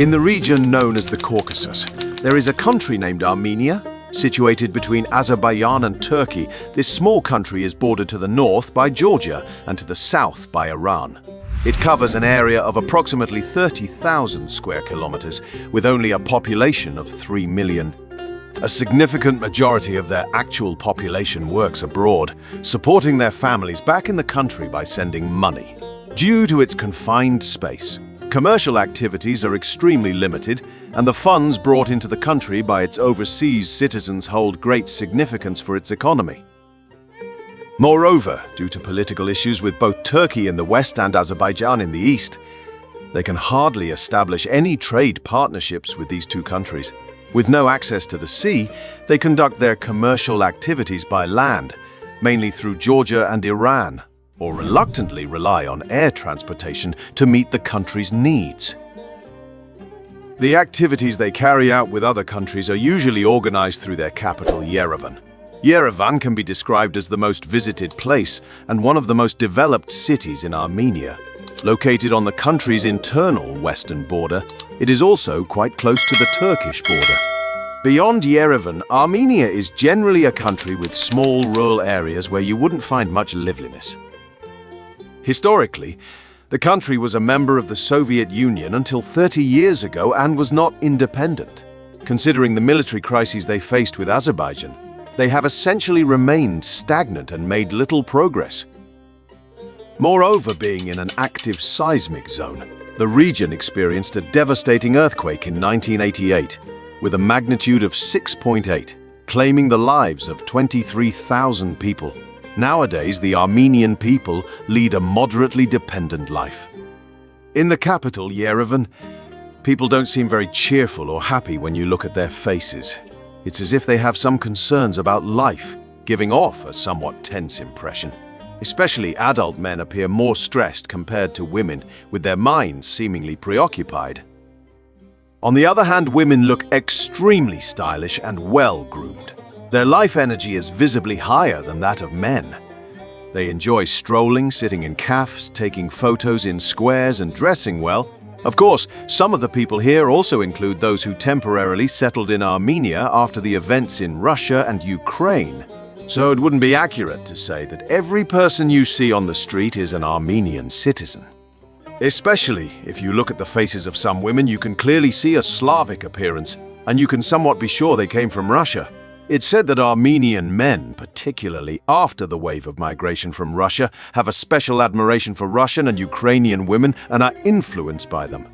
In the region known as the Caucasus, there is a country named Armenia. Situated between Azerbaijan and Turkey, this small country is bordered to the north by Georgia and to the south by Iran. It covers an area of approximately 30,000 square kilometers, with only a population of 3 million. A significant majority of their actual population works abroad, supporting their families back in the country by sending money. Due to its confined space, commercial activities are extremely limited, and the funds brought into the country by its overseas citizens hold great significance for its economy. Moreover, due to political issues with both Turkey in the west and Azerbaijan in the east, they can hardly establish any trade partnerships with these two countries. With no access to the sea, they conduct their commercial activities by land, mainly through Georgia and Iran, or reluctantly rely on air transportation to meet the country's needs. The activities they carry out with other countries are usually organized through their capital, Yerevan. Yerevan can be described as the most visited place and one of the most developed cities in Armenia. Located on the country's internal western border, it is also quite close to the Turkish border. Beyond Yerevan, Armenia is generally a country with small rural areas where you wouldn't find much liveliness. Historically, the country was a member of the Soviet Union until 30 years ago and was not independent. Considering the military crises they faced with Azerbaijan, they have essentially remained stagnant and made little progress. Moreover, being in an active seismic zone, the region experienced a devastating earthquake in 1988 with a magnitude of 6.8, claiming the lives of 23,000 people. Nowadays, the Armenian people lead a moderately dependent life. In the capital, Yerevan, people don't seem very cheerful or happy when you look at their faces. It's as if they have some concerns about life, giving off a somewhat tense impression. Especially adult men appear more stressed compared to women, with their minds seemingly preoccupied. On the other hand, women look extremely stylish and well-groomed. Their life energy is visibly higher than that of men. They enjoy strolling, sitting in cafes, taking photos in squares and dressing well. Of course, some of the people here also include those who temporarily settled in Armenia after the events in Russia and Ukraine. So it wouldn't be accurate to say that every person you see on the street is an Armenian citizen. Especially if you look at the faces of some women, you can clearly see a Slavic appearance, and you can somewhat be sure they came from Russia. It's said that Armenian men, particularly after the wave of migration from Russia, have a special admiration for Russian and Ukrainian women and are influenced by them.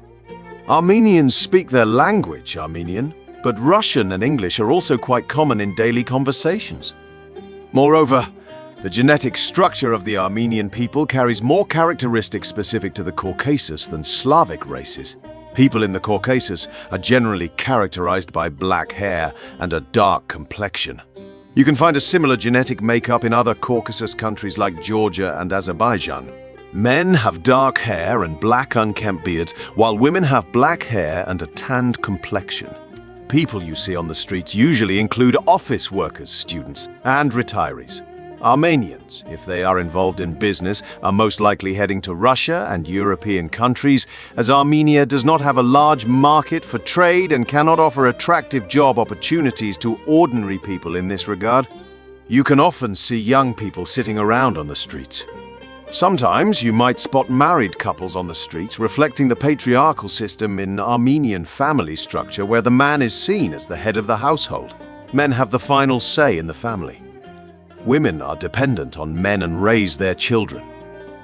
Armenians speak their language, Armenian, but Russian and English are also quite common in daily conversations. Moreover, the genetic structure of the Armenian people carries more characteristics specific to the Caucasus than Slavic races. People in the Caucasus are generally characterized by black hair and a dark complexion. You can find a similar genetic makeup in other Caucasus countries like Georgia and Azerbaijan. Men have dark hair and black unkempt beards, while women have black hair and a tanned complexion. People you see on the streets usually include office workers, students, and retirees. Armenians, if they are involved in business, are most likely heading to Russia and European countries, as Armenia does not have a large market for trade and cannot offer attractive job opportunities to ordinary people in this regard. You can often see young people sitting around on the streets. Sometimes you might spot married couples on the streets, reflecting the patriarchal system in Armenian family structure where the man is seen as the head of the household. Men have the final say in the family. Women are dependent on men and raise their children.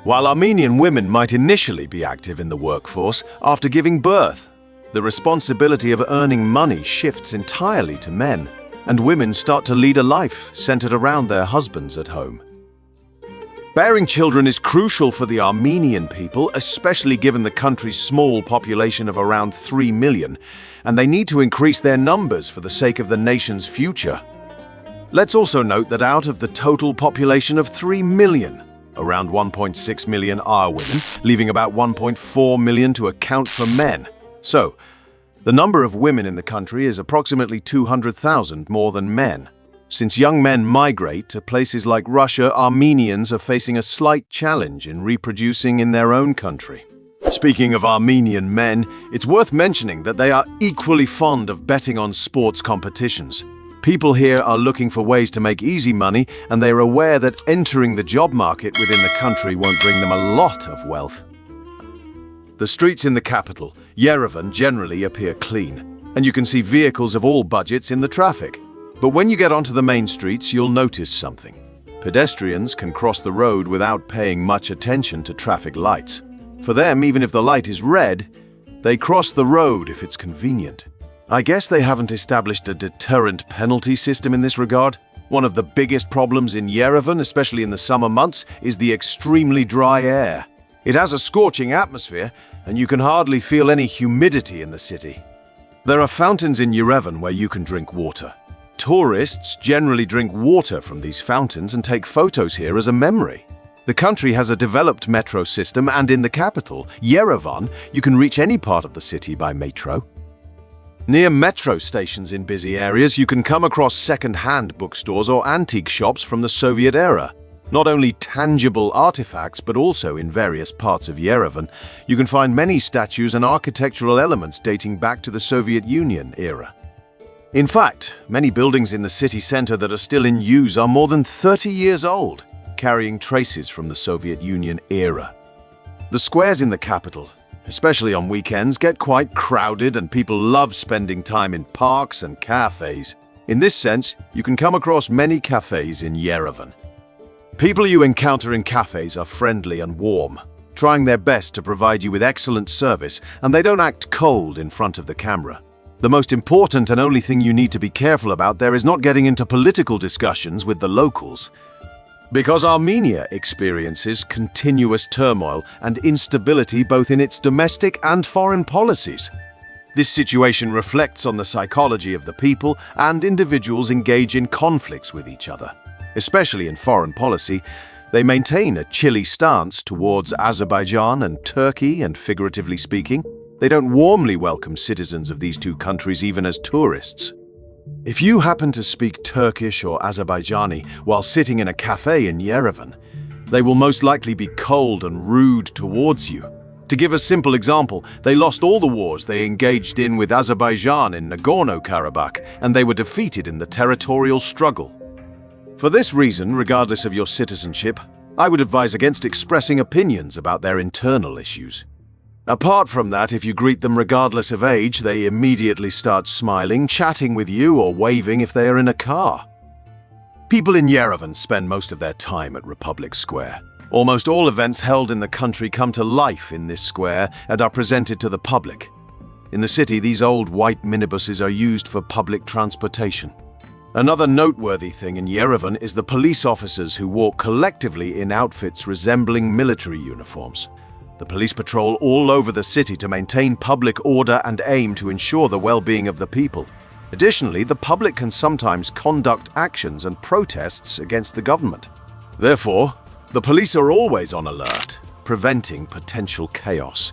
While Armenian women might initially be active in the workforce, after giving birth, the responsibility of earning money shifts entirely to men, and women start to lead a life centered around their husbands at home. Bearing children is crucial for the Armenian people, especially given the country's small population of around 3 million, and they need to increase their numbers for the sake of the nation's future. Let's also note that out of the total population of 3 million, around 1.6 million are women, leaving about 1.4 million to account for men. So, the number of women in the country is approximately 200,000 more than men. Since young men migrate to places like Russia, Armenians are facing a slight challenge in reproducing in their own country. Speaking of Armenian men, it's worth mentioning that they are equally fond of betting on sports competitions. People here are looking for ways to make easy money, and they are aware that entering the job market within the country won't bring them a lot of wealth. The streets in the capital, Yerevan, generally appear clean, and you can see vehicles of all budgets in the traffic. But when you get onto the main streets, you'll notice something. Pedestrians can cross the road without paying much attention to traffic lights. For them, even if the light is red, they cross the road if it's convenient. I guess they haven't established a deterrent penalty system in this regard. One of the biggest problems in Yerevan, especially in the summer months, is the extremely dry air. It has a scorching atmosphere, and you can hardly feel any humidity in the city. There are fountains in Yerevan where you can drink water. Tourists generally drink water from these fountains and take photos here as a memory. The country has a developed metro system, and in the capital, Yerevan, you can reach any part of the city by metro. Near metro stations in busy areas, you can come across second-hand bookstores or antique shops from the Soviet era. Not only tangible artifacts, but also in various parts of Yerevan, you can find many statues and architectural elements dating back to the Soviet Union era. In fact, many buildings in the city center that are still in use are more than 30 years old, carrying traces from the Soviet Union era. The squares in the capital, especially on weekends, get quite crowded, and people love spending time in parks and cafes. In this sense, you can come across many cafes in Yerevan. People you encounter in cafes are friendly and warm, trying their best to provide you with excellent service, and they don't act cold in front of the camera. The most important and only thing you need to be careful about there is not getting into political discussions with the locals, because Armenia experiences continuous turmoil and instability both in its domestic and foreign policies. This situation reflects on the psychology of the people, and individuals engage in conflicts with each other. Especially in foreign policy, they maintain a chilly stance towards Azerbaijan and Turkey, and figuratively speaking, they don't warmly welcome citizens of these two countries even as tourists. If you happen to speak Turkish or Azerbaijani while sitting in a cafe in Yerevan, they will most likely be cold and rude towards you. To give a simple example, they lost all the wars they engaged in with Azerbaijan in Nagorno-Karabakh, and they were defeated in the territorial struggle. For this reason, regardless of your citizenship, I would advise against expressing opinions about their internal issues. Apart from that, if you greet them regardless of age, they immediately start smiling, chatting with you, or waving if they are in a car. People in Yerevan spend most of their time at Republic Square. Almost all events held in the country come to life in this square and are presented to the public. In the city, these old white minibuses are used for public transportation. Another noteworthy thing in Yerevan is the police officers who walk collectively in outfits resembling military uniforms. The police patrol all over the city to maintain public order and aim to ensure the well-being of the people. Additionally, the public can sometimes conduct actions and protests against the government. Therefore, the police are always on alert, preventing potential chaos.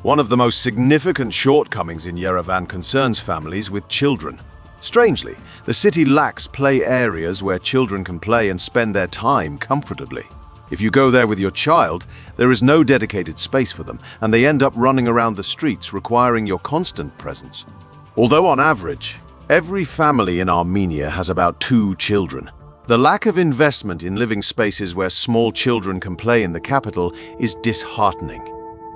One of the most significant shortcomings in Yerevan concerns families with children. Strangely, the city lacks play areas where children can play and spend their time comfortably. If you go there with your child, there is no dedicated space for them, and they end up running around the streets, requiring your constant presence. Although on average, every family in Armenia has about 2 children, the lack of investment in living spaces where small children can play in the capital is disheartening.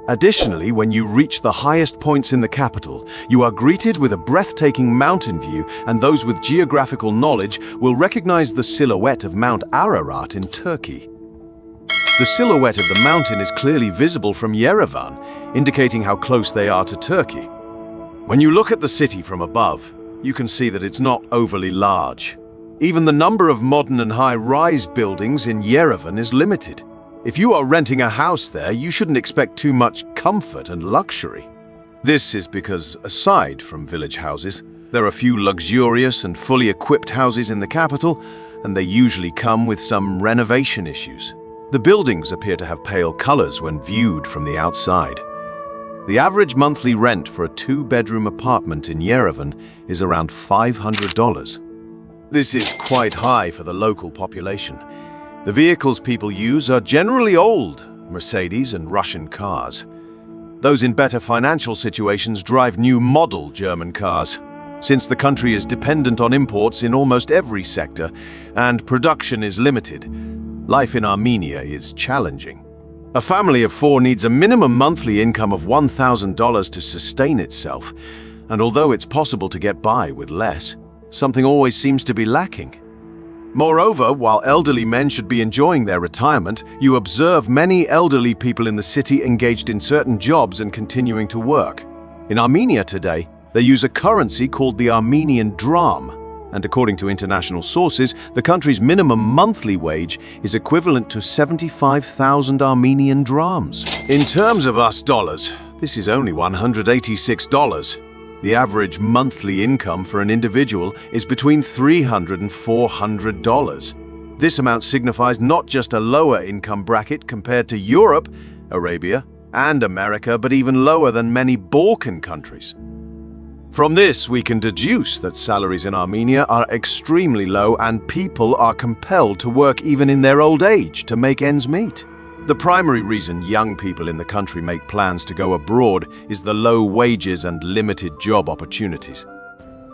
Additionally, when you reach the highest points in the capital, you are greeted with a breathtaking mountain view, and those with geographical knowledge will recognize the silhouette of Mount Ararat in Turkey. The silhouette of the mountain is clearly visible from Yerevan, indicating how close they are to Turkey. When you look at the city from above, you can see that it's not overly large. Even the number of modern and high-rise buildings in Yerevan is limited. If you are renting a house there, you shouldn't expect too much comfort and luxury. This is because, aside from village houses, there are few luxurious and fully equipped houses in the capital, and they usually come with some renovation issues. The buildings appear to have pale colors when viewed from the outside. The average monthly rent for a 2-bedroom apartment in Yerevan is around $500. This is quite high for the local population. The vehicles people use are generally old, Mercedes and Russian cars. Those in better financial situations drive new model German cars. Since the country is dependent on imports in almost every sector and production is limited, life in Armenia is challenging. A family of 4 needs a minimum monthly income of $1,000 to sustain itself, and although it's possible to get by with less, something always seems to be lacking. Moreover, while elderly men should be enjoying their retirement, you observe many elderly people in the city engaged in certain jobs and continuing to work. In Armenia today, they use a currency called the Armenian dram, and according to international sources, the country's minimum monthly wage is equivalent to 75,000 Armenian drams. In terms of US dollars, this is only $186. The average monthly income for an individual is between $300 and $400. This amount signifies not just a lower income bracket compared to Europe, Arabia, and America, but even lower than many Balkan countries. From this, we can deduce that salaries in Armenia are extremely low and people are compelled to work even in their old age to make ends meet. The primary reason young people in the country make plans to go abroad is the low wages and limited job opportunities.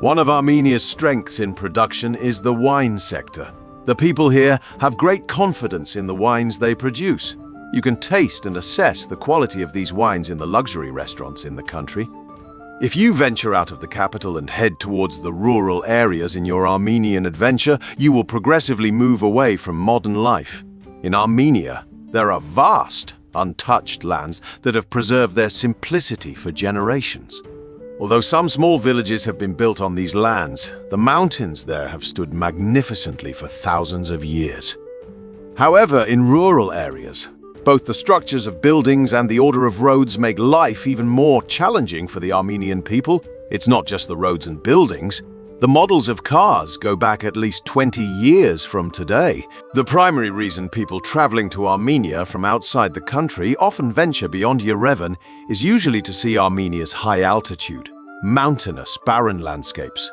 One of Armenia's strengths in production is the wine sector. The people here have great confidence in the wines they produce. You can taste and assess the quality of these wines in the luxury restaurants in the country. If you venture out of the capital and head towards the rural areas in your Armenian adventure, you will progressively move away from modern life. In Armenia, there are vast, untouched lands that have preserved their simplicity for generations. Although some small villages have been built on these lands, the mountains there have stood magnificently for thousands of years. However, in rural areas, both the structures of buildings and the order of roads make life even more challenging for the Armenian people. It's not just the roads and buildings. The models of cars go back at least 20 years from today. The primary reason people traveling to Armenia from outside the country often venture beyond Yerevan is usually to see Armenia's high altitude, mountainous, barren landscapes.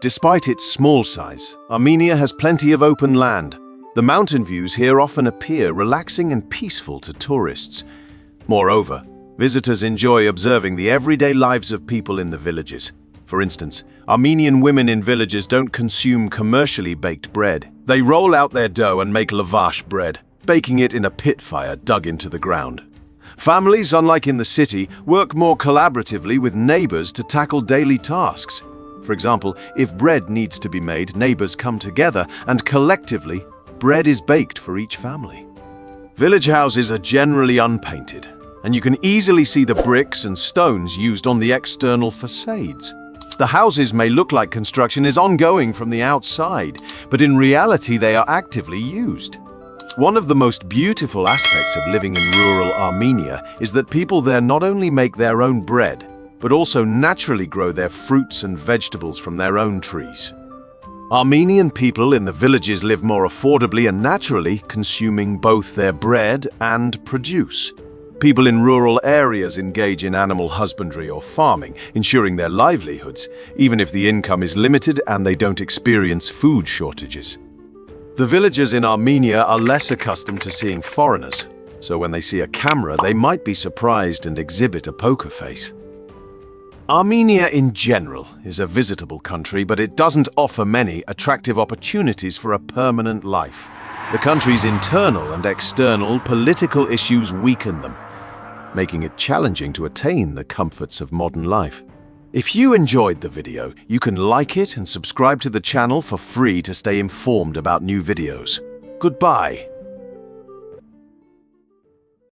Despite its small size, Armenia has plenty of open land. The mountain views here often appear relaxing and peaceful to tourists. Moreover, visitors enjoy observing the everyday lives of people in the villages. For instance, Armenian women in villages don't consume commercially baked bread. They roll out their dough and make lavash bread, baking it in a pit fire dug into the ground. Families, unlike in the city, work more collaboratively with neighbors to tackle daily tasks. For example, if bread needs to be made, neighbors come together and collectively, bread is baked for each family. Village houses are generally unpainted, and you can easily see the bricks and stones used on the external facades. The houses may look like construction is ongoing from the outside, but in reality they are actively used. One of the most beautiful aspects of living in rural Armenia is that people there not only make their own bread, but also naturally grow their fruits and vegetables from their own trees. Armenian people in the villages live more affordably and naturally, consuming both their bread and produce. People in rural areas engage in animal husbandry or farming, ensuring their livelihoods, even if the income is limited and they don't experience food shortages. The villagers in Armenia are less accustomed to seeing foreigners, so when they see a camera, they might be surprised and exhibit a poker face. Armenia in general is a visitable country, but it doesn't offer many attractive opportunities for a permanent life. The country's internal and external political issues weaken them, making it challenging to attain the comforts of modern life. If you enjoyed the video, you can like it and subscribe to the channel for free to stay informed about new videos. Goodbye.